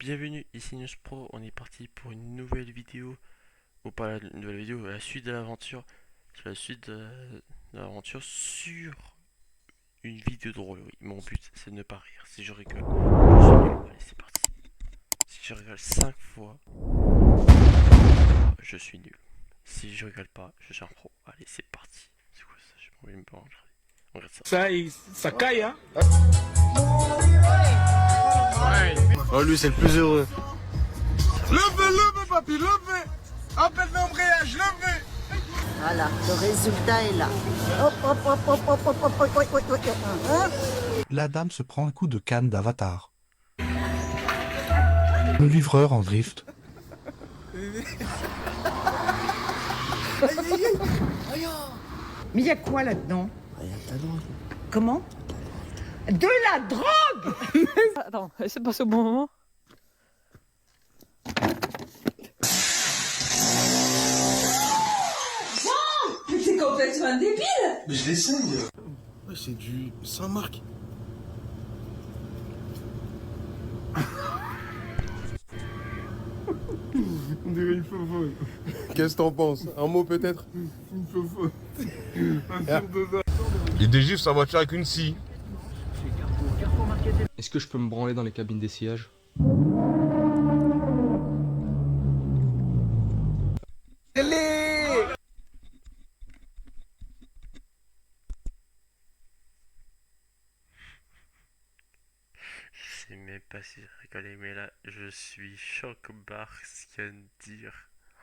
bienvenue, ici News Pro, on est parti pour une nouvelle vidéo, ou pas la nouvelle vidéo, la suite de l'aventure, sur la suite de l'aventure sur une vidéo drôle, oui. Mon but c'est de ne pas rire, si je rigole, je suis nul. Allez c'est parti. Si je rigole 5 fois, je suis nul. Si je rigole pas, je suis un pro. Allez c'est parti. C'est quoi ça? J'ai pas envie de me regarder. On regarde ça. Ça caille, hein. Oh, lui, c'est le plus heureux. Levez, papy, levez. Appelle l'embrayage, levez. Voilà, le résultat est là. Hop, hop, hop, hop, hop, hop, hop, hop, hop, hop, hop, hein. La dame se prend un coup de canne d'Avatar. Le livreur en drift. Mais il y a quoi là-dedans? Comment? De la drogue. Attends, c'est passé au bon moment. Mais c'est complètement débile! Mais je l'essaye. Ouais, c'est du Saint-Marc. On dirait une faux. Qu'est-ce que t'en penses? Un mot peut-être? Une faux. Un tour de ça. Il dégifre sa voiture avec une scie. Est-ce que je peux me branler dans les cabines d'essayage? Je sais même pas si je rigolais, mais là, je suis choc-barre, ce qu'il y a à dire.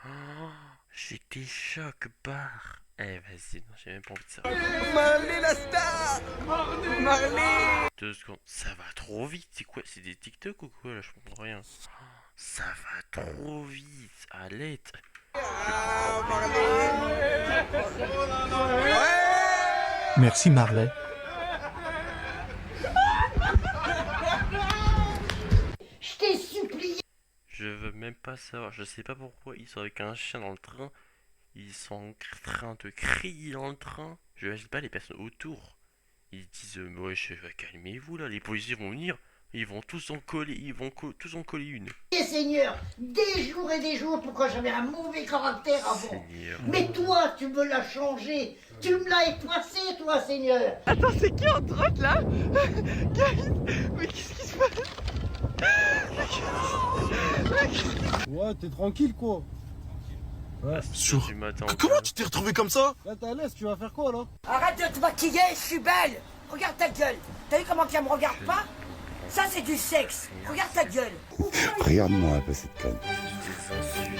Oh, j'étais choc-barre. Eh, vas-y, non, j'ai même pas envie de ça. Marley la star. Marley. 2 secondes, ça va trop vite. C'est quoi? C'est des TikTok ou quoi? Là, je comprends rien. Oh, ça va trop vite. À l'aide. Merci Marley. Je t'ai supplié. Je veux même pas savoir. Je sais pas pourquoi ils sont avec un chien dans le train. Ils sont en train de crier dans le train. Je n'imagine pas les personnes autour. Ils disent ouais, calmez-vous là, les policiers vont venir. Ils vont tous en coller, tous en coller une. Seigneur, des jours et des jours, pourquoi j'avais un mauvais caractère avant. Seigneur. Mais toi, tu me l'as changé. Tu me l'as effacé, toi, Seigneur. Attends, c'est qui en droite là? Mais qu'est-ce qui se passe? Ouais, t'es tranquille quoi. Ouais, Sur- du matin au Comment calme. tu t'es retrouvé comme ça? Là, t'es à l'aise, tu vas faire quoi là? Arrête de te maquiller, je suis belle. Regarde ta gueule. T'as vu comment tu me regardes pas? Ça, c'est du sexe. Regarde ta gueule. Regarde-moi un peu cette conne. Des insultes.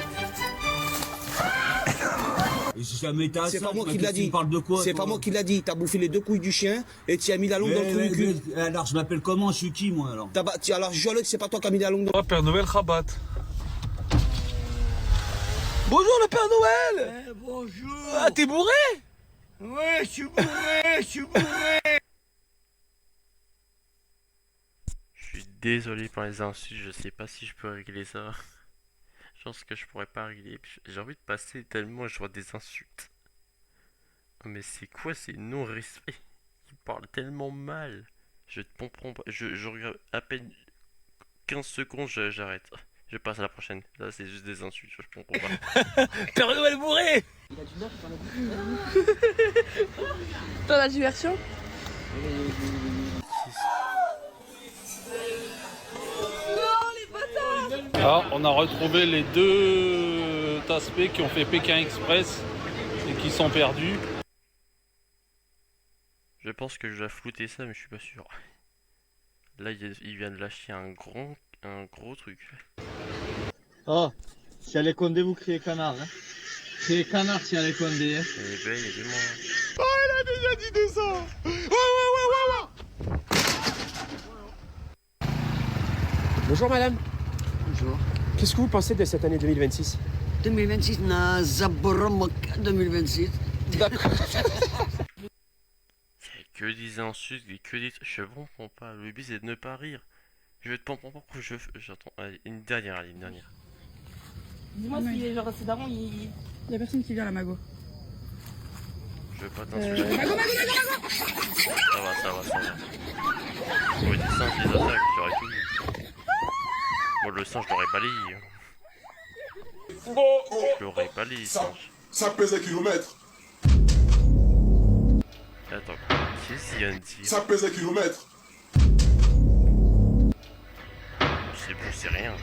Et si jamais t'as C'est pas moi qui l'a dit. parles de quoi? C'est pas moi qui l'a dit. T'as bouffé les 2 couilles du chien et tu as mis la longue dans le trou du cul. Alors, je m'appelle comment? Je suis qui moi alors? Alors, Joël, c'est pas toi qui as mis la longue dans... Oh, Père Noël rabat. Bonjour le Père Noël. Bonjour! Ah, t'es bourré? Ouais, je suis bourré! Je suis désolé pour les insultes, je sais pas si je peux régler ça. Je pense que je pourrais pas régler. J'ai envie de passer tellement je vois des insultes. Oh, mais c'est quoi ces non-respect? Ils parlent tellement mal. Je te comprends pas. Je regarde à peine 15 secondes, j'arrête. Je passe à la prochaine. Là, c'est juste des insultes, je comprends pas. Père Noël bourré. Dans la diversion? Ah, on a retrouvé les 2 Taspé qui ont fait Pékin Express et qui sont perdus. Je pense que je dois flouter ça, mais je suis pas sûr. Là, il vient de lâcher un gros truc. Oh, si elle est condé, vous criez canard. Hein. Criez canard si elle est condé. Hein. Eh ben, il y a des moins. Oh, il a déjà dit 200. Bonjour madame. Bonjour. Qu'est-ce que vous pensez de cette année 2026? 2026, na Zaboromok 2026. D'accord. Il y a que des insultes et que des... Je comprends pas. Le but c'est de ne pas rire. Je te comprends pas pourquoi j'entends. Allez, une dernière. Dis-moi si genre c'est daron, il y a personne qui vient à la Mago. Je veux pas t'insulter. Ça va. Oui, des singes, des attaques, j'aurais tout vu. Bon, le singe, je l'aurais balayé. Je l'aurais balayé, singe. Ça pèse un kilomètre. Attends, qu'est-ce qu'il vient de dire? Ça pèse un kilomètre. C'est bon, c'est rien.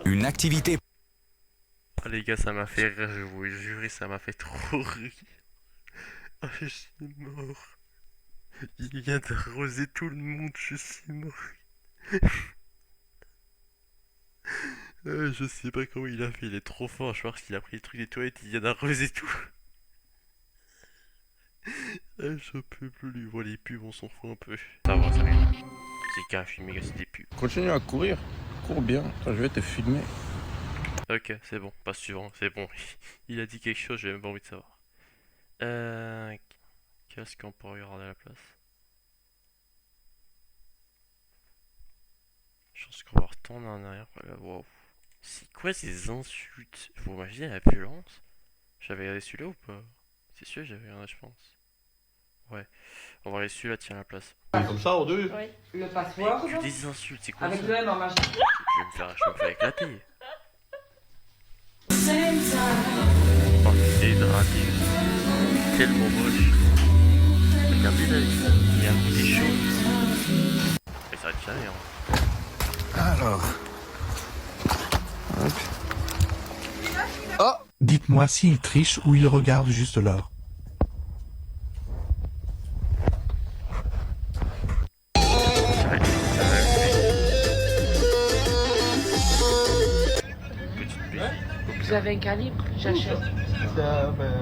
Une activité. Ah, les gars, ça m'a fait rire, je vous jure, ça m'a fait trop rire. Ah, je suis mort. Il vient d'arroser tout le monde, je suis mort. Je sais pas comment il a fait, il est trop fort. Je pense qu'il a pris le truc des toilettes, il vient d'arroser tout. Je peux plus lui voir les pubs, on s'en fout un peu. Ça va, ça va. C'est qu'un film, gars, c'est des pubs. Continue à courir. Cours bien. Je vais te filmer. Ok, c'est bon, pas suivant, c'est bon. Il a dit quelque chose, j'ai même pas envie de savoir. Qu'est-ce qu'on peut regarder à la place? Je pense qu'on va retourner en arrière. Wow. C'est quoi ces insultes? Vous imaginez la violence? J'avais regardé celui-là ou pas? C'est sûr que j'avais regardé, je pense. Ouais. On va regarder celui-là, tiens, à la place. Comme ça, en deux. Oui. Le password Que des insultes, c'est quoi avec ça? le M en majeur. Je vais me faire éclater. Oh, c'est hydraté. Tellement moche. Regardez là, il y a un petit chaud. Et ça va être jamais, hein. Alors. Dites-moi s'il triche ou il regarde juste l'heure. Vous avez un calibre? J'achète.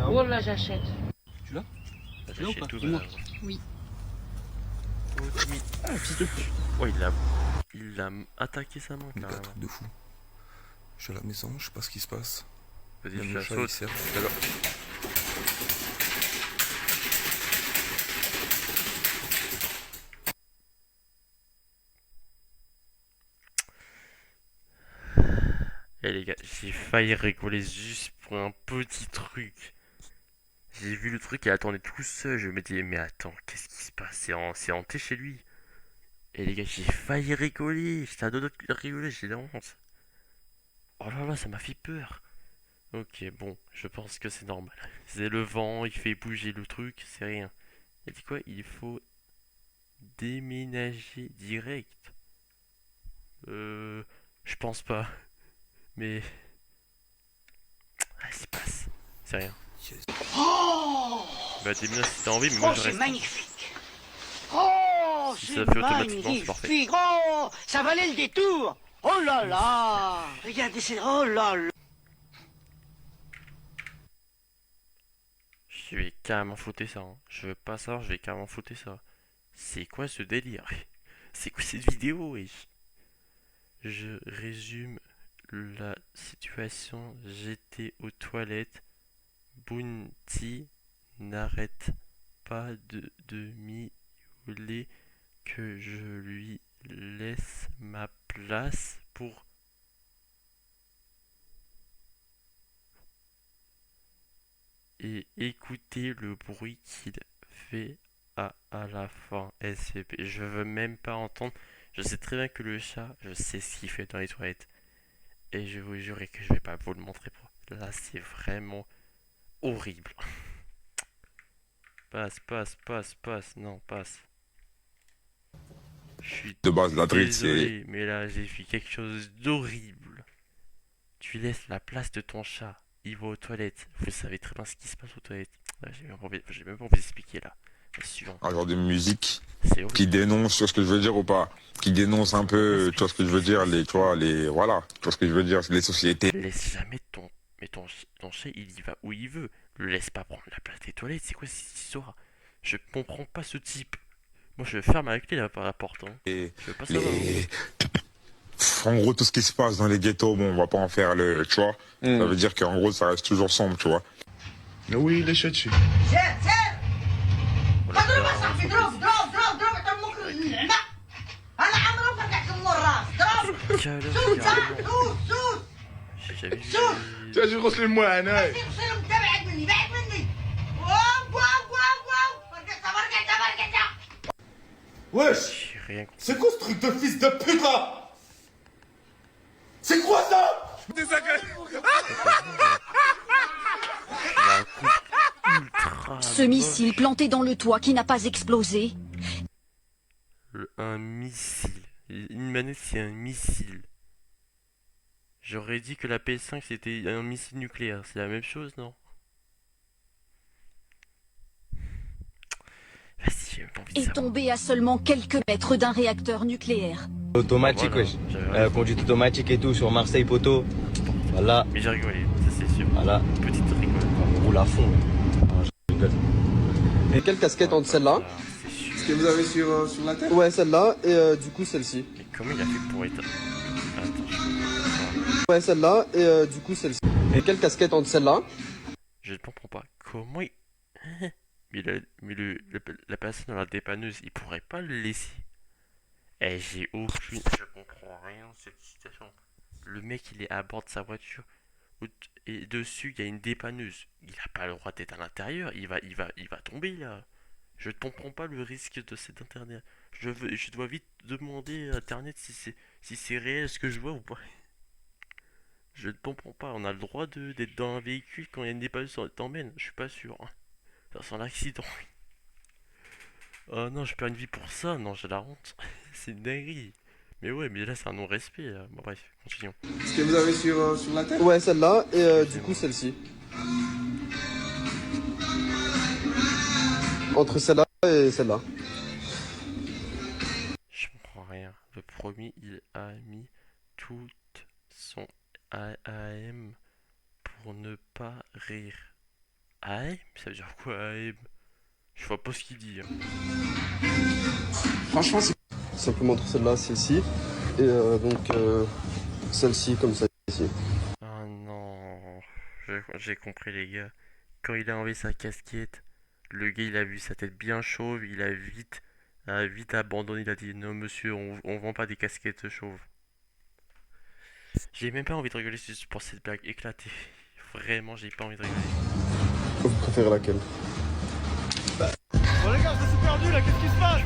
Oh là, j'achète. J'achète tout de Oui. Oh, il a attaqué sa main Un carrément. truc de fou. Je suis à la maison, je sais pas ce qui se passe. Vas-y, Même je le la chat, saute. il sert tout à l'heure. Eh les gars, j'ai failli rigoler juste pour un petit truc. J'ai vu le truc et attendait tout seul. Je me dis, mais attends, qu'est-ce qui se passe? C'est hanté chez lui. Et les gars, j'ai failli rigoler. J'étais à deux doigts de rigoler, j'ai la honte. Oh là là, ça m'a fait peur. Ok, bon, je pense que c'est normal. C'est le vent, il fait bouger le truc, c'est rien. Il dit quoi? Il faut déménager direct. Je pense pas. Mais... Ah, s'y passe. C'est rien. Bah déménage si t'as envie, mais moi je reste. Magnifique. Oh, Si ça fait automatiquement, c'est parfait. Oh, ça valait le détour. Oh là là. Regardez, c'est... Oh là là. Je vais carrément flouter ça. Hein. Je veux pas savoir, je vais carrément flouter ça. C'est quoi ce délire? C'est quoi cette vidéo, wesh? Je résume la situation. J'étais aux toilettes. Bounty n'arrête pas de miauler que je lui laisse ma place pour... Et écoutez le bruit qu'il fait à la fin. SVP. Je veux même pas entendre. Je sais très bien que le chat, je sais ce qu'il fait dans les toilettes. Et je vous jure que je vais pas vous le montrer. Là, c'est vraiment horrible. Passe. Non, passe. Je suis De base, la drill, désolé, mais là, j'ai fait quelque chose d'horrible. Tu laisses la place de ton chat. Il va aux toilettes. Vous savez très bien ce qui se passe aux toilettes. J'ai même pas envie d'expliquer là. Suivant. un genre de musique C'est horrible. qui dénonce, tu vois ce que je veux dire ou pas? Qui dénonce un peu, tu vois ce que je veux dire, voilà, tu vois ce que je veux dire, les sociétés. Laisse jamais ton chat, il y va où il veut. Le laisse pas prendre la place des toilettes. C'est quoi cette histoire? Je comprends pas ce type. Moi, je ferme avec clé par la porte. Hein. Et Je veux pas savoir. en gros, tout ce qui se passe dans les ghettos, bon, on va pas en faire tu vois. Ça veut dire qu'en gros, ça reste toujours sombre, tu vois. Oui, les chats. اضرب يا صاحبي ضرب انت ممكن لا انا عمري ما فتحت ام الراس ضرب سوس J'ai jamais vu. Tiens, je grosse les mois, hein. بعد مني واو واو واو واو برقصة Wesh! J'ai rien compris. C'est quoi ce truc de fils de pute là? C'est quoi ça? Il a un coup ultra Ce missile moche. planté dans le toit qui n'a pas explosé. Un missile. Une manette, c'est un missile. J'aurais dit que la PS5 c'était un missile nucléaire. C'est la même chose, non? Vas-y, j'ai même pas envie de Est savoir. tombé à seulement quelques mètres d'un réacteur nucléaire. Automatique, Voilà, wesh. j'avais raison. Conduite automatique et tout sur Marseille, poteau. Voilà, Mais j'ai rigolé, ça c'est sûr. voilà. Petite rigole. On roule à fond. Ah, je rigole. Et quelle casquette entre celle-là? Ah, c'est sûr. Ce que vous avez sur la tête? Ouais, celle-là, et du coup celle-ci. Mais comment il a fait pour être... Attends, Ouais, celle-là, et du coup celle-ci. Et quelle casquette entre celle-là? je ne comprends pas. Comment il... la personne dans la dépanneuse, il pourrait pas le laisser. Eh, j'ai aucune... Je comprends rien de cette situation. Le mec, il est à bord de sa voiture. Et dessus, il y a une dépanneuse. Il a pas le droit d'être à l'intérieur. Il va tomber, là. Je ne comprends pas le risque de cet internet. Je dois vite demander à internet si c'est réel ce que je vois ou pas. Je ne comprends pas. On a le droit d'être dans un véhicule quand il y a une dépanneuse qui t'emmène. Je suis pas sûr. Hein. Ça sent l'accident. Oh non, je perds une vie pour ça. Non, j'ai la honte. C'est une dinguerie. Mais ouais, mais là, c'est un non-respect. Là. Bon, bref, continuons. Ce que vous avez sur la tête? Ouais, celle-là, et du coup celle-ci. Entre celle-là et celle-là. Je comprends rien. Le premier, il a mis tout son AM pour ne pas rire. AM? Ça veut dire quoi, AM? Je vois pas ce qu'il dit. Hein. Franchement, c'est simplement entre celle-là, celle-ci, et celle-ci comme ça ici. Oh non. J'ai compris, les gars. Quand il a enlevé sa casquette, le gars, il a vu sa tête bien chauve. Il a vite abandonné. Il a dit non, monsieur, on vend pas des casquettes chauves. J'ai même pas envie de rigoler juste pour cette blague éclatée. Vraiment, j'ai pas envie de rigoler. Vous préférez laquelle? Bon les gars, je me suis perdu là, qu'est-ce qui se passe?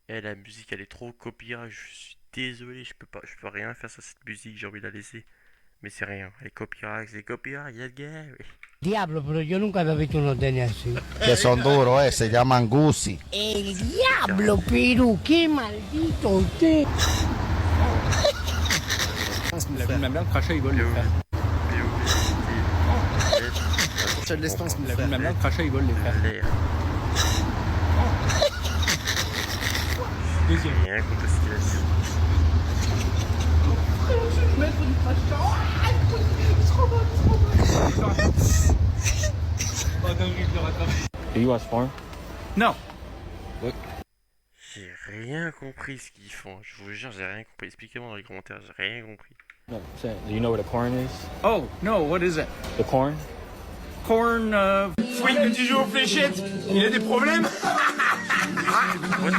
Eh, la musique, elle est trop copyright. Je suis désolé, je peux rien faire sur cette musique. J'ai envie de la laisser. Mais c'est rien. Elle est copyright, c'est copyright, il y a le gars. Diablo, pero yo nunca había visto unos tenis así. Que son duros, se llaman Gucci. El diablo, pero qué maldito usted. La vue de ma mère, le crachat, il vole les frères. J'ai de l'espace, La vue de ma mère, le crachat, il vole les frères. J'ai rien contre ce qu'il a dit. Et you ask for? Non. J'ai rien compris ce qu'ils font. Je vous jure, j'ai rien compris. Expliquez-moi dans les commentaires, j'ai rien compris. No, do you know what a corn is? Oh, no, what is it? The corn? Corn, Oui, que tu joues aux fléchettes, il y a des problèmes? Ouais,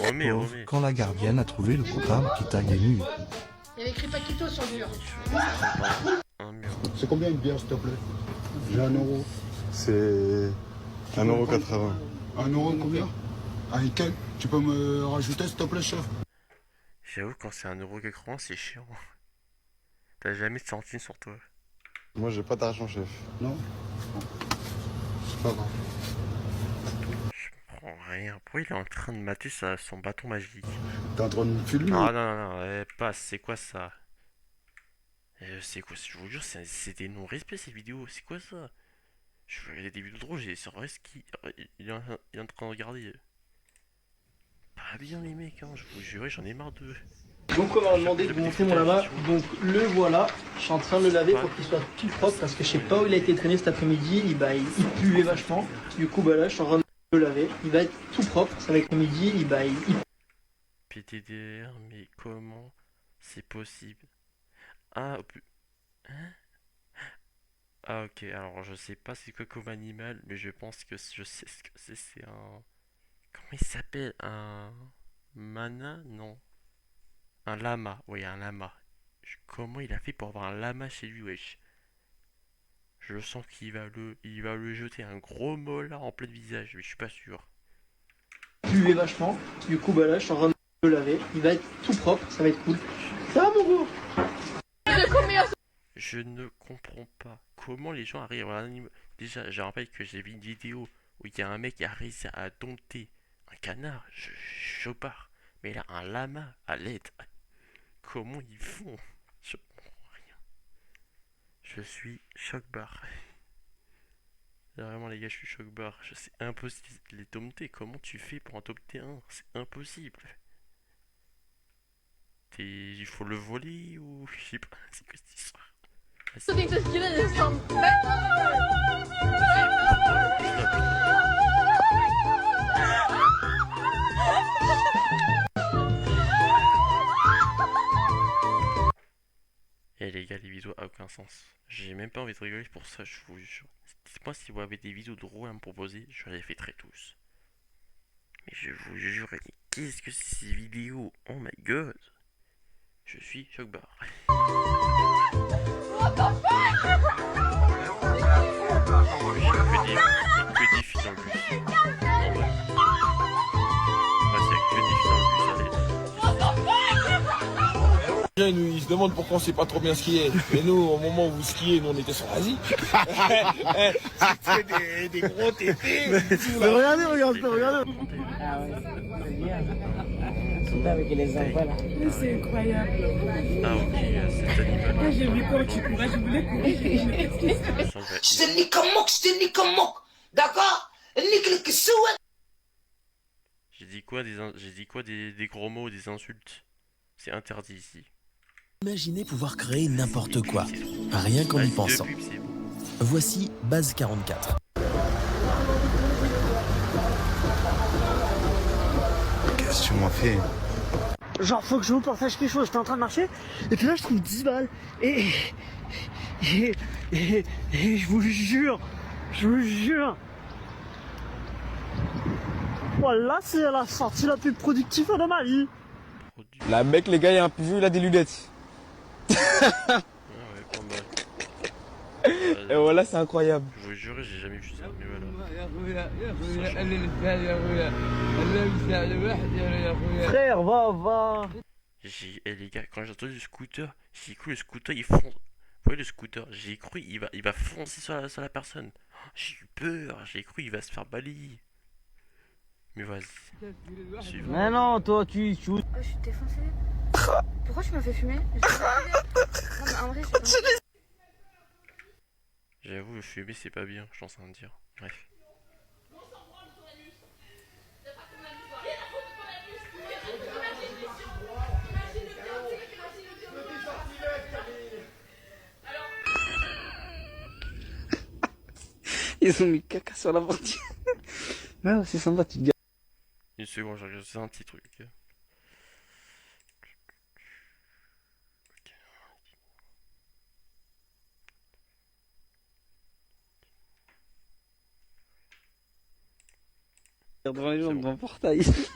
Remets, remets. Quand la gardienne a trouvé le coupable qui taille les murs. Il y avait écrit Paquito sur le mur. Un mur. C'est combien une bière, s'il te plaît? J'ai 1 euro. C'est 1,80 €. 1 euro combien? Ah, nickel. Tu peux me rajouter, s'il te plaît, chef? J'avoue, quand c'est 1,80 €, c'est chiant. T'as jamais de centimes sur toi. Moi, j'ai pas d'argent, chef. Non? C'est pas grave. Je comprends rien. Pourquoi il est en train de mater son bâton magique? T'es en train de me filmer? Ah non, non, non, passe, c'est quoi ça? C'est quoi? Je vous jure, c'est des non-respects ces vidéos, c'est quoi ça? Je vais regarder des vidéos drôles, j'ai sur il est en train de regarder. Pas bien les mecs, hein, je vous jure, j'en ai marre d'eux. Donc on m'a demandé de vous montrer mon lama, donc le voilà, je suis en train de le laver pour qu'il soit tout propre parce que je sais pas où il a été traîné cet après-midi, il puait vachement, du coup bah là je suis en train de le laver, il va être tout propre, ça va être midi, il PTDR, mais comment c'est possible? Ah, hein? Ah ok, alors je sais pas c'est quoi comme animal, mais je pense que je sais ce que c'est un... Comment il s'appelle? Un... Mana? Non. Un lama, oui un lama. Comment il a fait pour avoir un lama chez lui, wesh? Je sens qu'il va le jeter un gros mola en plein visage, mais je suis pas sûr. Puait vachement. Du coup, bah là, je suis en train de le laver. Il va être tout propre, ça va être cool. Ça va, mon gros? Je ne comprends pas comment les gens arrivent à l'anime. Déjà, je rappelle que j'ai vu une vidéo où il y a un mec qui a réussi à dompter un canard, je pars. Mais là, un lama à l'aide. Comment ils font? Je comprends rien. Je suis choc-barre. Vraiment les gars, je suis choc-barre. C'est impossible de les dompter. Comment tu fais pour en dompter un? C'est impossible. Il faut le voler ou je sais pas. C'est quoi cette histoire? Et les gars, les vidéos a aucun sens. J'ai même pas envie de rigoler pour ça, je vous jure. Dites-moi si vous avez des vidéos drôles à me proposer, je les ferai tous. Mais je vous jure, qu'est-ce que c'est ces vidéos? Oh my god. Je suis choc-barre. Que des filles dans le bus. Ils se demandent pourquoi on sait pas trop bien skier. Et nous, au moment où vous skiez, nous on était sur l'Asie. C'était des gros tétés. Mais regardez. Ah ouais, c'est bien. Surtout avec les enfants là. C'est incroyable. Ah ok, c'est animal. Moi j'ai vu quand tu courais, je voulais courir. Je te nique un moc, d'accord? Nique le kissouet. J'ai dit quoi des gros mots, des insultes? C'est interdit ici. Imaginez pouvoir créer n'importe quoi, rien qu'en y pensant. Voici Base 44. Qu'est-ce que tu m'as fait? Genre, faut que je vous partage quelque chose. J'étais en train de marcher, et puis là, je trouve 10 balles. Et je vous jure. Voilà, c'est la sortie la plus productive de ma vie. Là, mec, les gars, il y a un peu vu, il a des lunettes. Ah ouais, pas mal. Et voilà, c'est incroyable. Je vous jure, j'ai jamais vu ça, mais voilà. Frère, va. Eh les gars, quand j'ai entendu le scooter, j'ai cru le scooter il fonce. Vous voyez le scooter, j'ai cru il va foncer sur la personne. J'ai eu peur, j'ai cru il va se faire balayer. Mais vas-y. Mais non, toi, tu... Oh, je suis défoncé. Pourquoi tu m'as fait fumer? Non, mais en vrai, J'avoue, le fumer c'est pas bien, je pense à en dire. Bref. Ils ont mis caca sur la portière. Ouais, c'est sympa, tu te gars. Une seconde, j'ai regardé un petit truc. Devant les gens devant le portail. Qu'est-ce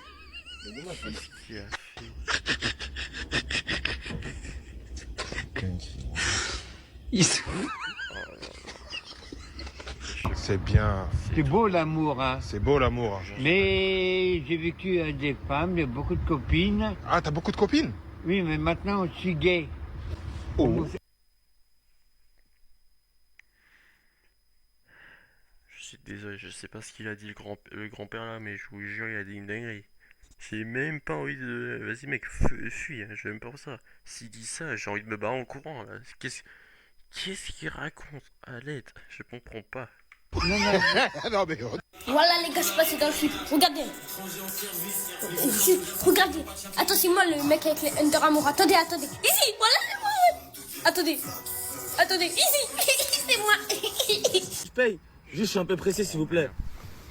qu'il a fait? Ils sont... C'est bien. C'est beau l'amour, hein. C'est beau l'amour. Mais j'ai vécu avec des femmes, j'ai beaucoup de copines. Ah, t'as beaucoup de copines? Oui, mais maintenant je suis gay. Oh. Je suis désolé, je sais pas ce qu'il a dit le grand-père là, mais je vous jure, il a dit une dinguerie. J'ai même pas envie de... Vas-y mec, fuis, hein, j'ai même pas ça. S'il dit ça, j'ai envie de me barrer en courant là. Qu'est-ce qu'il raconte? À l'aide, je comprends pas. Non mais... Voilà les gars, c'est passé dans le film. Regardez. Regardez. Attends, c'est moi le mec avec les Under Amour. Attendez. Ici, voilà, c'est moi. Attendez, ici. C'est moi. Je paye. Juste, je suis un peu pressé, s'il vous plaît.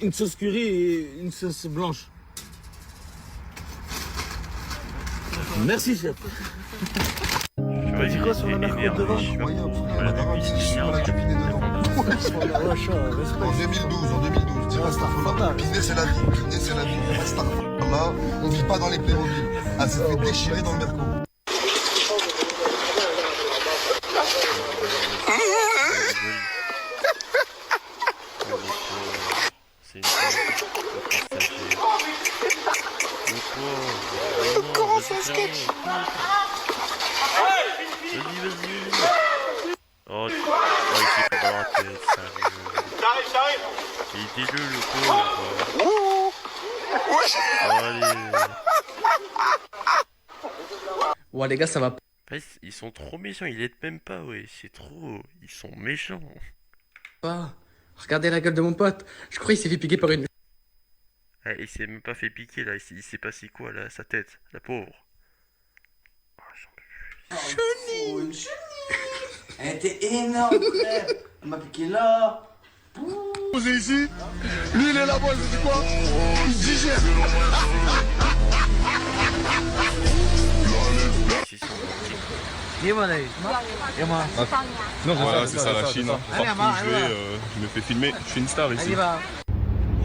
Une sauce curry et une sauce blanche. Merci, chef. Tu dis quoi sur la mercredi devant? En 2012, dis Astaghfirullah. Business c'est la vie, Astaghfirullah. On vit pas dans les Playmobil. Elle s'est fait déchirer dans le Merco. aidez-le, le pauvre. Allez. Ouais, les gars, ça va pas. Ils sont trop méchants, ils l'aident même pas, ouais. C'est trop. Ils sont méchants. Regardez la gueule de mon pote. Je crois qu'il s'est fait piquer par une. Ah, il s'est même pas fait piquer là, il s'est passé quoi là, sa tête, la pauvre. Oh, j'en peux plus. Chenille. Elle était énorme, frère. Elle m'a piqué là. Posé ici, lui il est là-bas, il dit quoi? Il digère. Non, voilà, c'est ça la Chine. Partout où je vais, je me fais filmer. Je suis une star ici. Et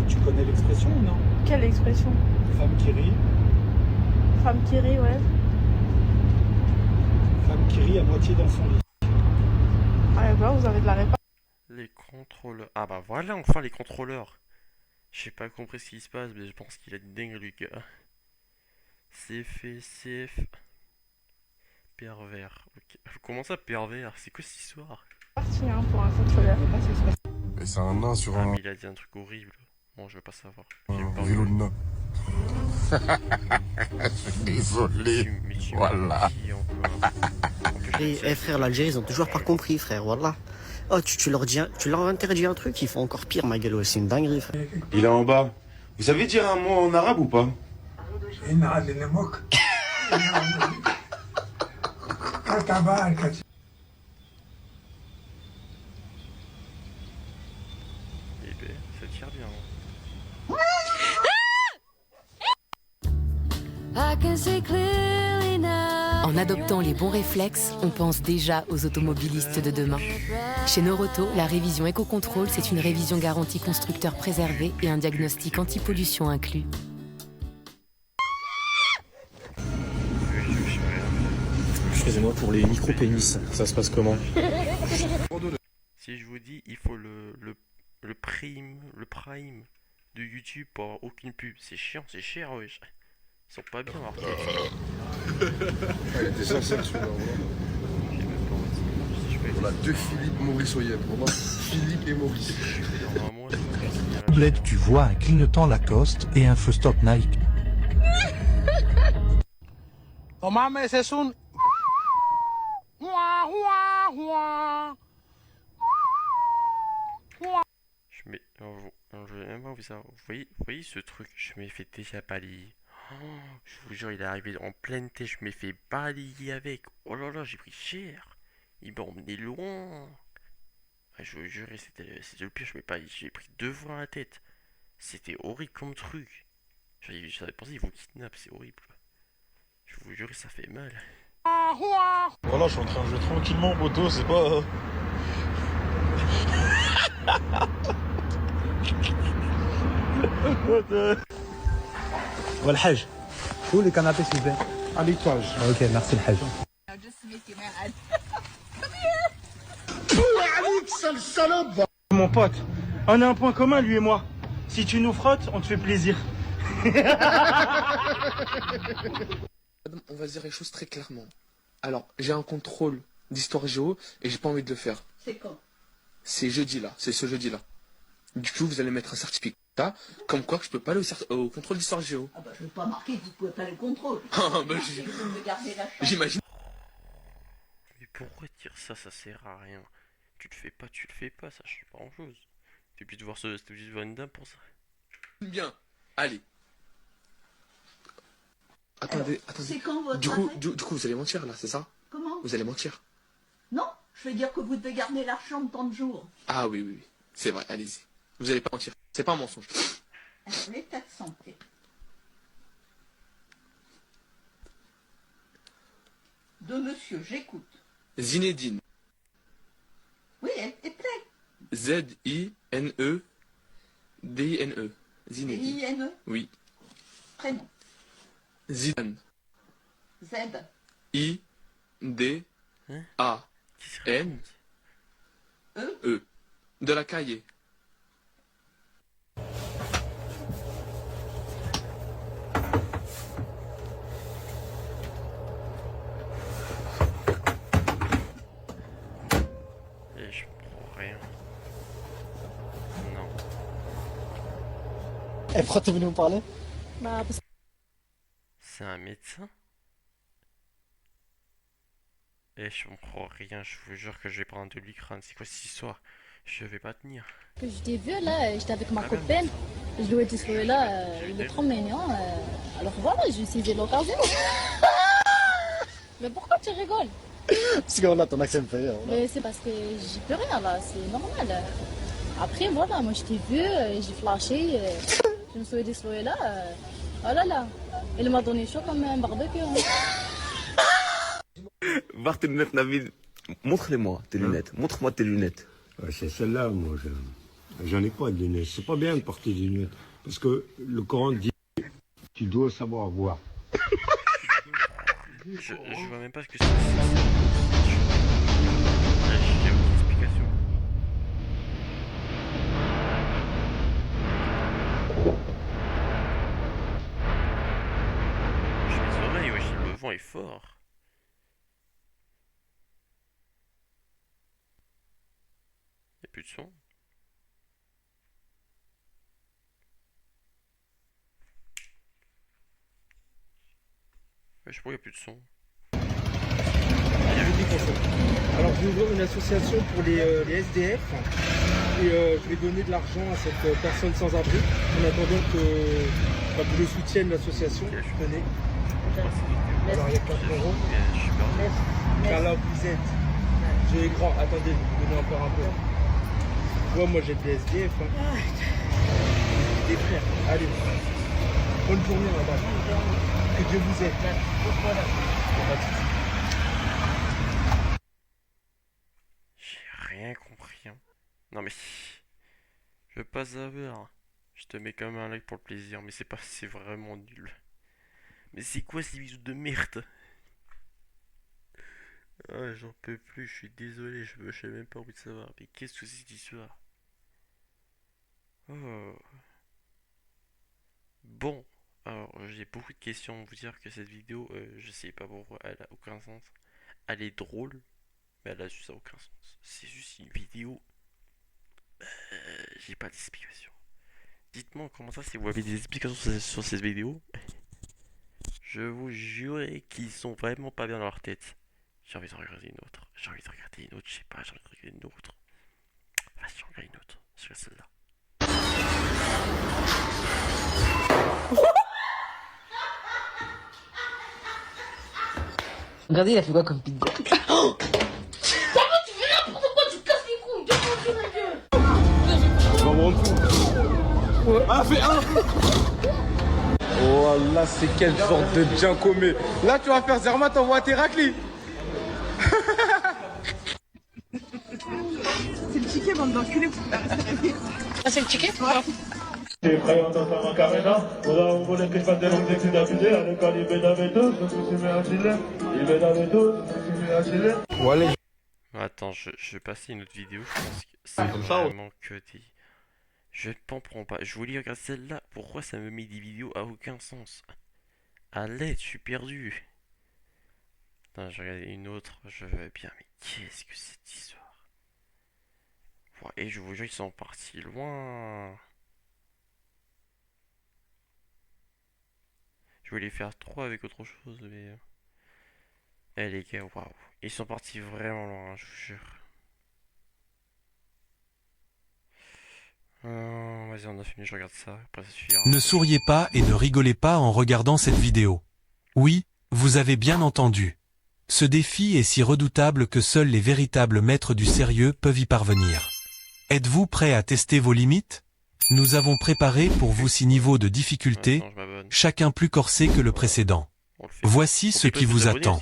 tu connais l'expression ou non? Quelle expression? Femme qui rit. Femme qui rit, ouais. Femme qui rit à moitié dans son lit. Ah, bah, vous avez de la réponse. Les contrôleurs. Ah bah voilà, enfin les contrôleurs. J'ai pas compris ce qui se passe, mais je pense qu'il a une dingue, le gars. CF. Pervers. Ok. Comment ça, pervers? C'est quoi cette histoire? Parti, hein, pour un contrôleur. Et c'est un nain sur Ah, un mais il a dit un truc horrible. Bon, je veux pas savoir. vélo de nain. Désolé. Voilà. Et frère, l'Algérie, ils ont toujours pas compris, frère, voilà. Oh, tu leur interdis un truc, ils font encore pire, ma gueule, ouais, c'est une dinguerie, frère. Il est en bas. Vous savez dire un mot en arabe ou pas? Eh ben, ça tire bien. En adoptant les bons réflexes, on pense déjà aux automobilistes de demain. Chez Noroto, la révision éco-contrôle, c'est une révision garantie constructeur préservé et un diagnostic anti-pollution inclus. Excusez-moi, pour les micro-pénis, ça se passe comment? Si je vous dis, il faut le prime de YouTube pour avoir aucune pub. C'est chiant, c'est cher, wesh. Ils sont pas bien marqués. Il était sincère celui-là, voilà, deux Philippe Maurice Oyem, vraiment Philippe et Maurice. Bled, tu vois un clignotant Lacoste et un feu stop Nike. No mames, es un... Je vais même pas vous savoir. Vous voyez ce truc? Je m'ai fait déjà balayer. Oh, je vous jure, il est arrivé en pleine tête. Je m'ai fait balayer avec. Oh là là, j'ai pris cher. Il m'a emmené loin. Ah, je vous jure, c'était le pire. J'ai pris 2 fois la tête. C'était horrible comme truc. J'avais pensé, ils vous kidnappent, c'est horrible. Je vous jure, ça fait mal. Voilà, je suis en train de jouer tranquillement, moto, c'est pas. والحاج شو اللي كنعطي s'il vous plaît à l'étage. Ok, merci الحاج. Mon pote, on a un point commun lui et moi. Si tu nous frottes, on te fait plaisir. On va se dire les choses très clairement. Alors, j'ai un contrôle d'histoire géo et j'ai pas envie de le faire. C'est quand? C'est jeudi là, c'est ce jeudi là. Du coup, vous allez mettre un certificat comme quoi que je peux pas aller au contrôle d'histoire géo. Ah bah je vais pas marquer que vous pouvez pas aller au contrôle. J'imagine. Mais pourquoi dire ça? Ça sert à rien. Tu le fais pas, ça change pas grand chose. T'es obligé de voir une dame pour ça. Bien, allez. Attendez. C'est quand votre du coup, vous allez mentir là, c'est ça? Comment? Vous allez mentir? Non, je vais dire que vous devez garder la chambre tant de jours. Ah oui. C'est vrai, allez-y. Vous allez pas mentir. C'est pas un mensonge. L'état de santé. De monsieur, j'écoute. Zinedine. Oui, elle est pleine. Z-I-N-E-D-I-N-E. Zinedine. I-N-E. Oui. Prénom. Zidane. Z. I-D-A-N-E. De la cahier. Et je prends rien. Non. Et pourquoi t'es venu me parler? Bah, parce que C'est un médecin? Eh, je comprends rien, je vous jure que je vais prendre de l'Ukraine. C'est quoi cette histoire? Je vais pas tenir. je t'ai vu là, j'étais avec ma copine. Je lui ai dit ce là, il est trop mignon. Alors voilà, j'ai saisi l'occasion. Mais pourquoi tu rigoles? Parce que voilà, ton accent me fait rire. Voilà. Mais c'est parce que j'y peux rien là, c'est normal. Après voilà, moi je t'ai vu, j'ai flashé, je me suis dit ce là. Oh là là, il m'a donné chaud comme un barbecue. Hein. Voir tes lunettes, Navid. Montre-les-moi, tes lunettes. Montre-moi tes lunettes. C'est celle-là, moi. J'en ai pas de lunettes. C'est pas bien de porter des lunettes. Parce que le Coran dit tu dois savoir voir. Je vois même pas ce que c'est. J'ai aucune explication. J'ai les oreilles, ouais, le vent est fort. Y'a plus de son. Ouais, je crois qu'il n'y a plus de son. Alors je vais ouvrir une association pour les SDF et je vais donner de l'argent à cette personne sans abri en attendant que vous le soutienne l'association. Tenez. Alors il y a 4 euros. Car là vous êtes. J'ai grand. Attendez, je vais vous donner encore un peu. Moi j'ai des SDF. Hein. Des frères. Allez. Bonne journée madame. Que Dieu vous aide. J'ai rien compris. Hein. Non mais... Je veux pas savoir. Je te mets quand même un like pour le plaisir, mais c'est vraiment nul. Mais c'est quoi ces bisous de merde? Ah, j'en peux plus, je suis désolé, j'ai même pas envie de savoir. Mais qu'est-ce que c'est cette histoire? Oh. Bon, alors j'ai beaucoup de questions à vous dire que cette vidéo, je sais pas pourquoi, elle a aucun sens. Elle est drôle, mais elle a juste aucun sens. C'est juste une vidéo. J'ai pas d'explication. Dites-moi comment ça si vous avez des explications sur cette vidéo. Je vous jure qu'ils sont vraiment pas bien dans leur tête. J'ai envie de regarder une autre. J'ai envie de regarder une autre. Je sais pas, j'ai envie de regarder une autre. Vas-y, je regarde une autre. Je regarde celle-là. Regardez, il a fait quoi comme pizza? Comment tu fais n'importe quoi? Tu casses les couilles. Défonce ma gueule. On va me rendre fou. Ah, fais un. Oh là, c'est quelle sorte de bien commun. Là, tu vas faire Zerma, t'envoies tes raclis. C'est le ticket, bande d'enculés. Ah, c'est le ticket? T'es prêt en tant que Macarena? Vous voulez que je fasse des longues études d'affilée? À l'école, il m'aide avec tout, je me suis mis à chiller. Il m'aide avec tout, je me suis mis à chiller. Attends, je vais passer une autre vidéo, je pense que c'est vraiment que des... Je ne comprends pas, je voulais regarder celle-là, pourquoi ça me met des vidéos à aucun sens? À l'aide, je suis perdu. Attends, je regarde une autre, je veux bien, mais qu'est-ce que c'est cette histoire? Et je vous jure, ils sont partis loin. Je voulais faire 3 avec autre chose, mais... Eh les gars, waouh. Ils sont partis vraiment loin, je vous jure. Vas-y, on a fini, je regarde ça. Après, ça suffira. Ne souriez pas et ne rigolez pas en regardant cette vidéo. Oui, vous avez bien entendu. Ce défi est si redoutable que seuls les véritables maîtres du sérieux peuvent y parvenir. Êtes-vous prêts à tester vos limites? Nous avons préparé pour vous 6 niveaux de difficulté, chacun plus corsé que le précédent. Voici ce qui vous attend.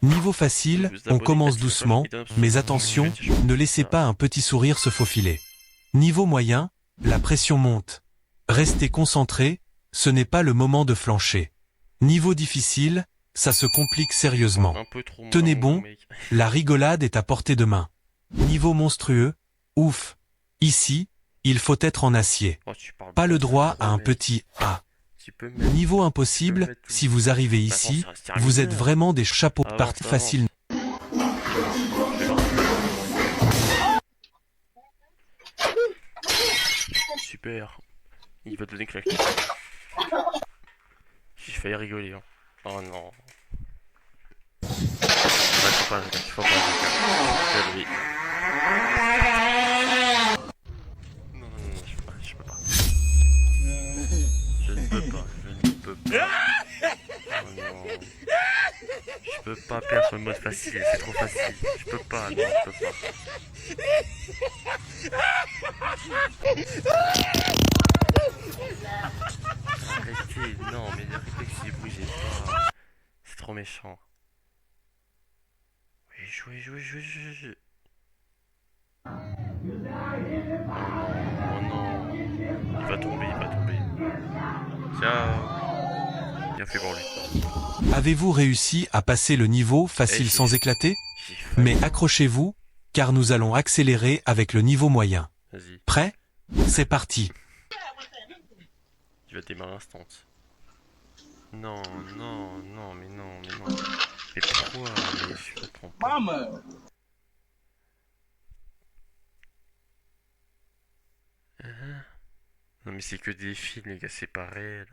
Niveau facile, on commence doucement, mais attention, ne laissez pas un petit sourire se faufiler. Niveau moyen, la pression monte. Restez concentrés, ce n'est pas le moment de flancher. Niveau difficile, ça se complique sérieusement. Tenez bon, la rigolade est à portée de main. Niveau monstrueux, ouf. Ici, il faut être en acier. Pas le droit à un petit « A ». Niveau impossible, si vous arrivez ici, vous êtes vraiment des chapeaux de partie faciles. Super. Il va te donner claquer. J'ai failli rigoler. Hein. Oh non. Faut pas, faut pas. Non, je peux pas. Je ne peux pas. Oh non. Je peux pas perdre sur le mode facile, c'est trop facile. Je peux pas, non, je peux pas. Arrêtez, non, mais les réflexes, bougez pas. C'est trop méchant. Oui, jouez. Oh non. Il va tomber. Tiens. Bien fait pour lui. Avez-vous réussi à passer le niveau facile sans éclater? Mais accrochez-vous, car nous allons accélérer avec le niveau moyen. Vas-y. Prêt? C'est parti. Tu vas démarrer instant. Non. Mais pourquoi? Mais je comprends pas. Non mais c'est que des films les gars, c'est pas réel.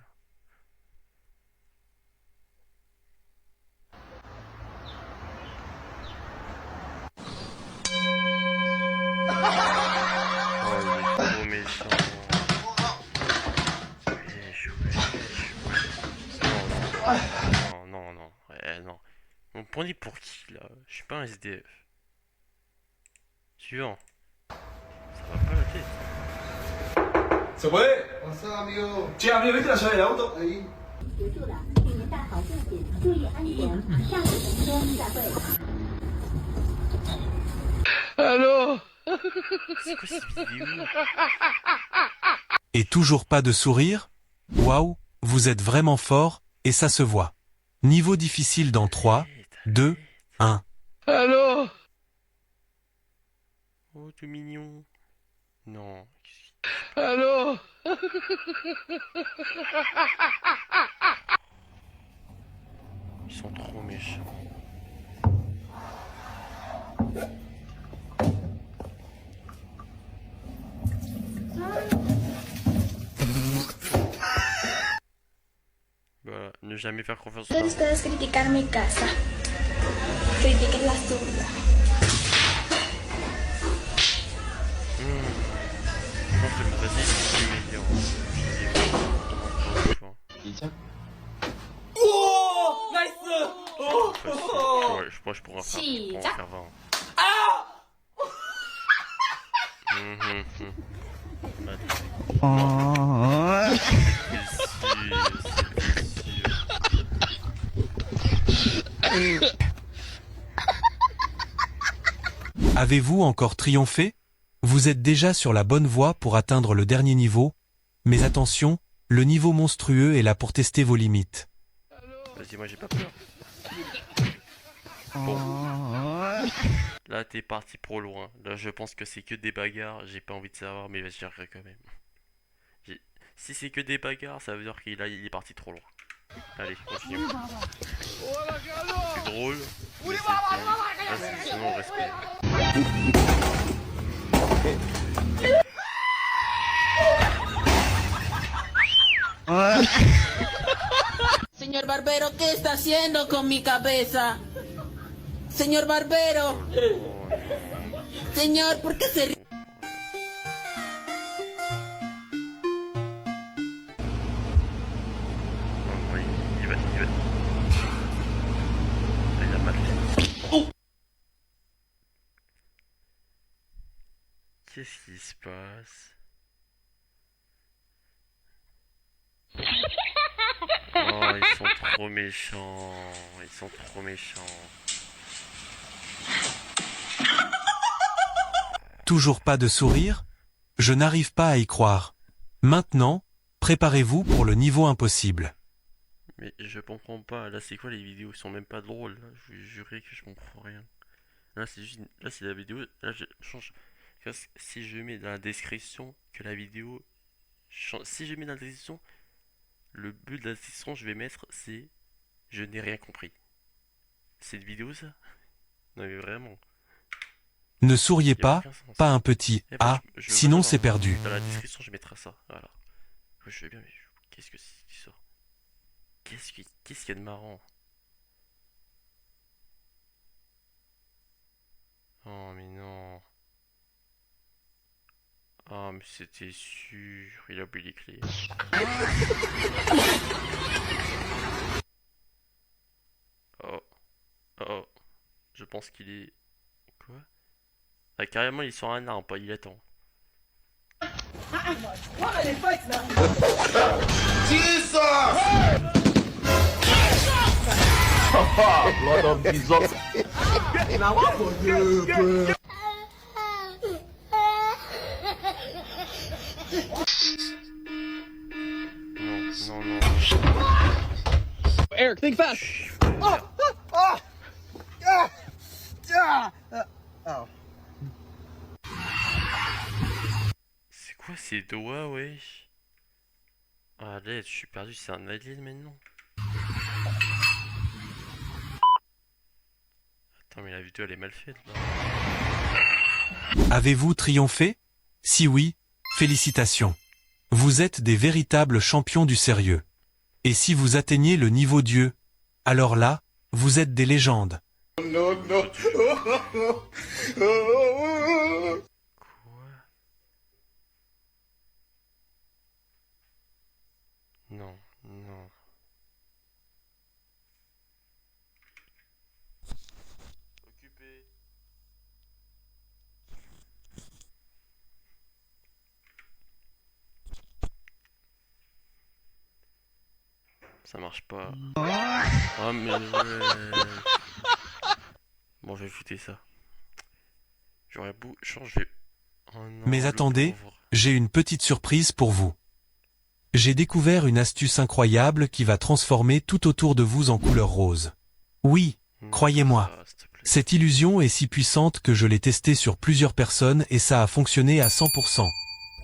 Oh il est trop méchant. Non. Non. On me prenait pour qui là? Je suis pas un SDF. Suivant. Ça va pas la tête. ¿Se puede? Pasó, amigo. Che, amigo, ¿viste la llave del auto? Ahí. Allô? C'est quoi cette vidéo? Et toujours pas de sourire? Waouh, vous êtes vraiment fort, et ça se voit. Niveau difficile dans 3, 2, 1. Allô? Oh, tout mignon. Non. Allô? Ils sont trop méchants. Voilà, ne jamais faire confiance aux parents. Ustedes criticar mi casa. Critiquen la suya. Je pense que le vas-y, c'est plus meilleur. Oh, nice! Oh, Je pourrais en Si, faire 20. Ah! Avez-vous encore triomphé? Vous êtes déjà sur la bonne voie pour atteindre le dernier niveau, mais attention, le niveau monstrueux est là pour tester vos limites. Vas-y, moi j'ai pas peur. Bon. Là t'es parti trop loin. Là je pense que c'est que des bagarres. J'ai pas envie de savoir, mais je dirais quand même. Si c'est que des bagarres, ça veut dire qu'il est parti trop loin. Allez, continue. C'est drôle. Mais c'est sinon on respire. Señor Barbero, ¿qué está haciendo con mi cabeza? Señor Barbero. Señor, ¿por qué se ríe? Il a mal fait. Oh! Qu'est-ce qui se passe? Oh, ils sont trop méchants. Ils sont trop méchants. Toujours pas de sourire? Je n'arrive pas à y croire. Maintenant, préparez-vous pour le niveau impossible. Mais je comprends pas. Là, c'est quoi les vidéos? Ils sont même pas drôles. Là. Je vais jurer que je comprends rien. Là, c'est juste. Là, c'est la vidéo. Là, je change. Si je mets dans la description que la vidéo. Si je mets dans la description. Le but de la description, je vais mettre, c'est je n'ai rien compris. C'est une vidéo ça? Non mais vraiment. Ne souriez pas, pas un petit A, sinon c'est perdu. Dans la description, je mettrai ça. Voilà. je vais bien, mais qu'est-ce que c'est qui sort? Qu'est-ce qu'il y a de marrant? Oh mais non. Oh mais c'était sûr, il a oublié les clés. Oh, oh, je pense qu'il est... Quoi? Ah carrément il sort un arbre, il attend. Blood of Jesus. Non, non, non. Eric, think fast. C'est quoi ces doigts, wesh? Ah là, je suis perdu, c'est un alien maintenant. Attends, mais la vidéo elle est mal faite là. Avez-vous triomphé? Si oui, félicitations. Vous êtes des véritables champions du sérieux. Et si vous atteignez le niveau Dieu, alors là, vous êtes des légendes. Non, non. Non, non. Occupé. Ça marche pas. Oh mais ouais. Bon, je vais foutre ça. J'aurais beau changer. Oh non, Mais le attendez, pauvre. j'ai une petite surprise pour vous. J'ai découvert une astuce incroyable qui va transformer tout autour de vous en couleur rose. Oui, croyez-moi. Cette illusion est si puissante que je l'ai testée sur plusieurs personnes et ça a fonctionné à 100%.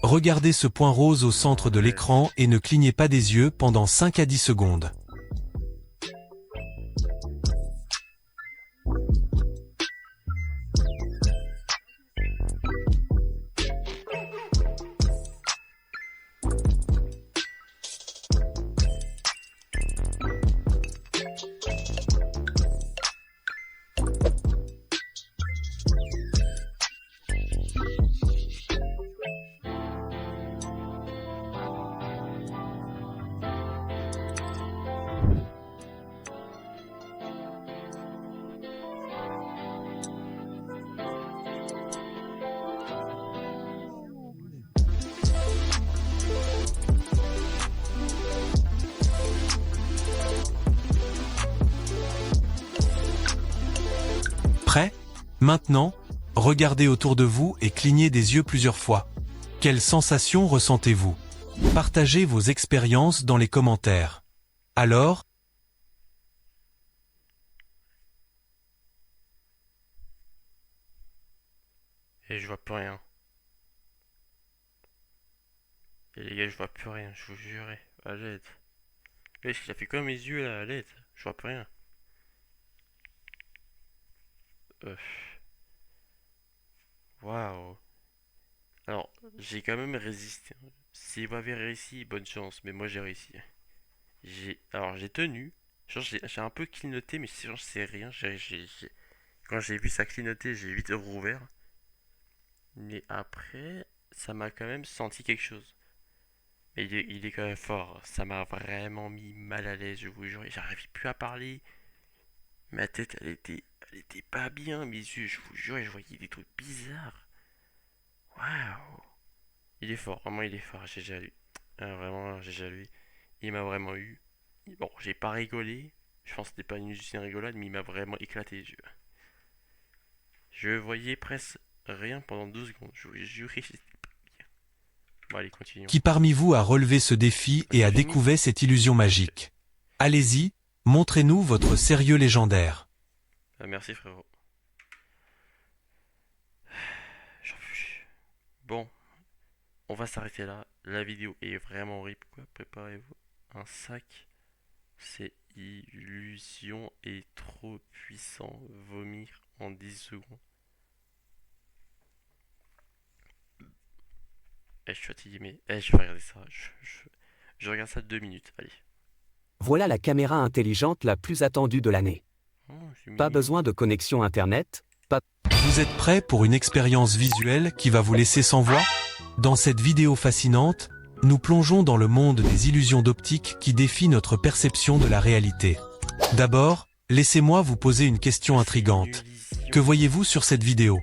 Regardez ce point rose au centre de l'écran et ne clignez pas des yeux pendant 5 à 10 secondes. Prêt? Maintenant, regardez autour de vous et clignez des yeux plusieurs fois. Quelles sensations ressentez-vous? Partagez vos expériences dans les commentaires. Alors, Et je vois plus rien. Et les gars, je vois plus rien, je vous jure. À l'aide. Wesh, il a fait comme mes yeux là, à l'aide. Je vois plus rien. Waouh. Alors, j'ai quand même résisté. Si vous avez réussi, bonne chance. Mais moi, j'ai réussi. Alors, j'ai tenu. Genre, j'ai un peu clignoté, mais genre, c'est rien. Quand j'ai vu ça clignoter, j'ai vite rouvert. Mais après, ça m'a quand même senti quelque chose. Mais il est quand même fort. Ça m'a vraiment mis mal à l'aise, je vous jure. J'arrivais plus à parler. Ma tête, elle était pas bien. Mes yeux, je vous jure, je voyais des trucs bizarres. Waouh. Il est fort, vraiment, il est fort. J'ai déjà lu. Ah, vraiment, j'ai déjà lu. Il m'a vraiment eu. Bon, j'ai pas rigolé. Je pense que c'était pas une rigolade, mais il m'a vraiment éclaté les yeux. Je voyais presque rien pendant 2 secondes. Je vous jure, j'étais pas bien. Bon, allez, continuons. qui parmi vous a relevé ce défi et a découvert cette illusion magique? Allez-y, montrez-nous votre sérieux légendaire. Ah, merci frérot. J'en peux plus. Bon, on va s'arrêter là. La vidéo est vraiment horrible, quoi. Préparez-vous. Un sac. C'est illusion est trop puissant. Vomir en 10 secondes. Je suis fatigué, mais je vais regarder ça. Je regarde ça 2 minutes, allez. Voilà la caméra intelligente la plus attendue de l'année. Pas besoin de connexion Internet, pas... Vous êtes prêts pour une expérience visuelle qui va vous laisser sans voix? Dans cette vidéo fascinante, nous plongeons dans le monde des illusions d'optique qui défient notre perception de la réalité. D'abord, laissez-moi vous poser une question intrigante. Que voyez-vous sur cette vidéo?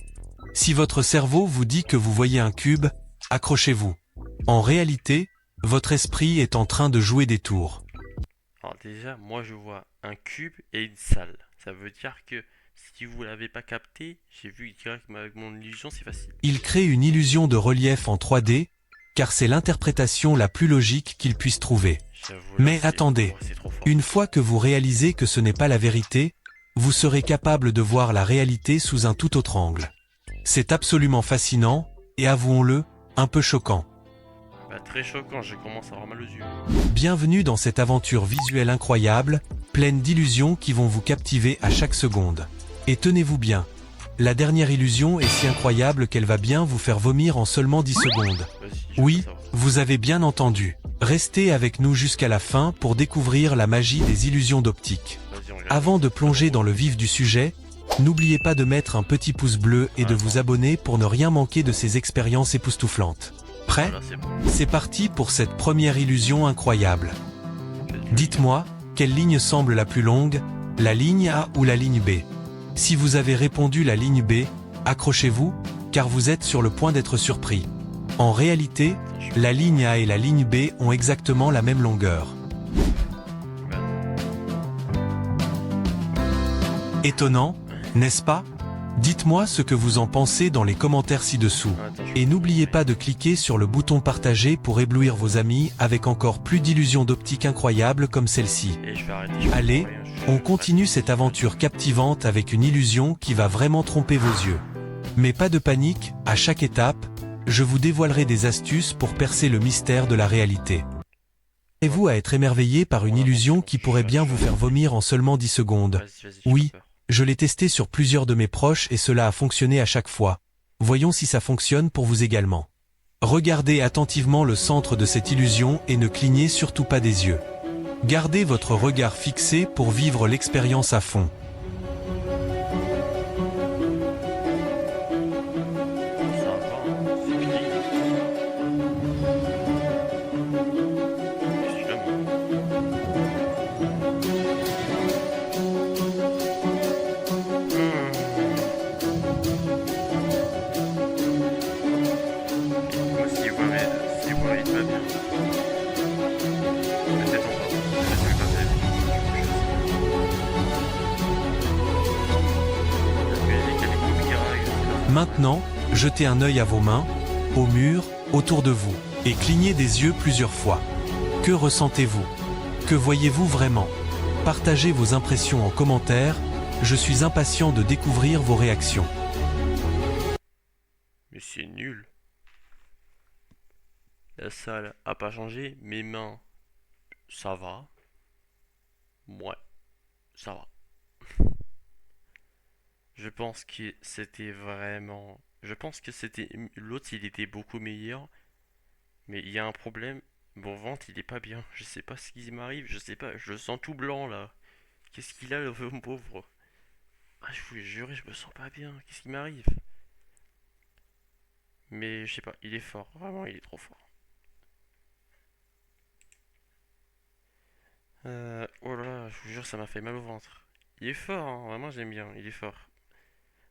Si votre cerveau vous dit que vous voyez un cube, accrochez-vous. En réalité, votre esprit est en train de jouer des tours. Alors déjà, moi je vois un cube et une salle. Ça veut dire que si vous l'avez pas capté, j'ai vu direct avec mon illusion, c'est facile. Il crée une illusion de relief en 3D, car c'est l'interprétation la plus logique qu'il puisse trouver. Mais attendez, une fois que vous réalisez que ce n'est pas la vérité, vous serez capable de voir la réalité sous un tout autre angle. C'est absolument fascinant, et avouons-le, un peu choquant. Bah, très choquant, je commence à avoir mal aux yeux. Bienvenue dans cette aventure visuelle incroyable, pleine d'illusions qui vont vous captiver à chaque seconde. Et tenez-vous bien, la dernière illusion est si incroyable qu'elle va bien vous faire vomir en seulement 10 secondes. Oui, vous avez bien entendu. Restez avec nous jusqu'à la fin pour découvrir la magie des illusions d'optique. Avant de plonger dans le vif du sujet, n'oubliez pas de mettre un petit pouce bleu et de vous abonner pour ne rien manquer de ces expériences époustouflantes. Prêt? C'est parti pour cette première illusion incroyable. Dites-moi, quelle ligne semble la plus longue, la ligne A ou la ligne B? Si vous avez répondu la ligne B, accrochez-vous, car vous êtes sur le point d'être surpris. En réalité, la ligne A et la ligne B ont exactement la même longueur. Étonnant, n'est-ce pas? Dites-moi ce que vous en pensez dans les commentaires ci-dessous. Et n'oubliez pas de cliquer sur le bouton partager pour éblouir vos amis avec encore plus d'illusions d'optique incroyables comme celle-ci. Allez, on continue cette aventure captivante avec une illusion qui va vraiment tromper vos yeux. Mais pas de panique, à chaque étape, je vous dévoilerai des astuces pour percer le mystère de la réalité. Préparez-vous à être émerveillé par une illusion qui pourrait bien vous faire vomir en seulement 10 secondes. Oui, je l'ai testé sur plusieurs de mes proches et cela a fonctionné à chaque fois. Voyons si ça fonctionne pour vous également. Regardez attentivement le centre de cette illusion et ne clignez surtout pas des yeux. Gardez votre regard fixé pour vivre l'expérience à fond. Maintenant, jetez un œil à vos mains, au mur, autour de vous, et clignez des yeux plusieurs fois. Que ressentez-vous? Que voyez-vous vraiment? Partagez vos impressions en commentaire, je suis impatient de découvrir vos réactions. Mais c'est nul. La salle a pas changé, mes mains, ça va. Ouais, ça va. Je pense que c'était vraiment... Je pense que c'était... L'autre, il était beaucoup meilleur. Mais il y a un problème. Mon ventre, il est pas bien. Je sais pas ce qui m'arrive. Je sais pas. Je le sens tout blanc, là. Qu'est-ce qu'il a, le pauvre? Ah, je vous jure, je me sens pas bien. Qu'est-ce qui m'arrive? Mais je sais pas. Il est fort. Vraiment, il est trop fort. Oh là là, je vous jure, ça m'a fait mal au ventre. Il est fort, hein. Vraiment, j'aime bien. Il est fort.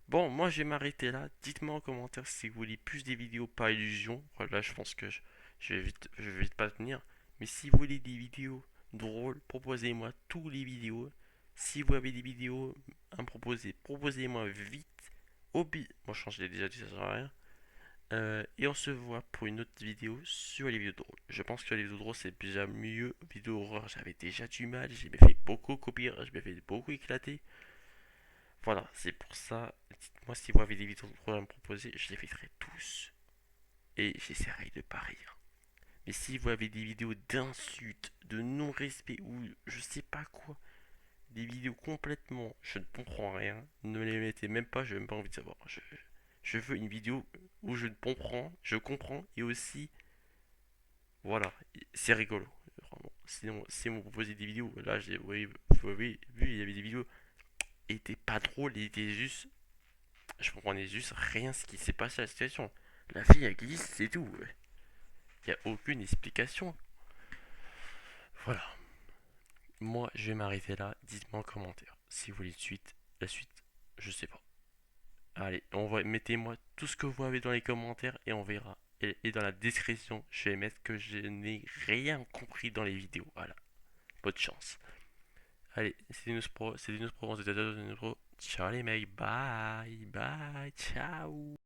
Bon, moi je vais m'arrêter là. Dites-moi en commentaire si vous voulez plus des vidéos par illusion. Voilà, je pense que je vais vite pas tenir. Mais si vous voulez des vidéos drôles, proposez-moi tous les vidéos. Si vous avez des vidéos à me proposer, proposez-moi vite. Moi je change déjà dit, ça sert à rien. Et on se voit pour une autre vidéo sur les vidéos drôles. Je pense que les vidéos drôles c'est déjà mieux. Vidéo horreur, j'avais déjà du mal. J'ai fait beaucoup copier, je m'ai fait beaucoup éclater. Voilà, c'est pour ça. Dites-moi si vous avez des vidéos drôles à me proposer, je les ferai tous. Et j'essaierai de pas rire. Mais si vous avez des vidéos d'insultes, de non-respect ou je sais pas quoi, des vidéos complètement, je ne comprends rien, ne les mettez même pas, je n'ai même pas envie de savoir. Je veux une vidéo où je comprends et aussi, voilà, c'est rigolo. Sinon, si on me proposait des vidéos, là, j'ai oui, oui, vu, il y avait des vidéos. Il était pas drôle, il était juste. Je comprenais juste rien ce qui s'est passé à la situation. La fille a glissé, c'est tout. Il n'y a aucune explication. Voilà. Moi, je vais m'arrêter là. Dites-moi en commentaire si vous voulez la suite, je sais pas. Allez, mettez-moi tout ce que vous avez dans les commentaires et on verra. Et dans la description, je vais mettre que je n'ai rien compris dans les vidéos. Voilà. Bonne chance. Allez, c'est News Pro, c'est News Pro, Ciao les mecs, bye, bye, ciao.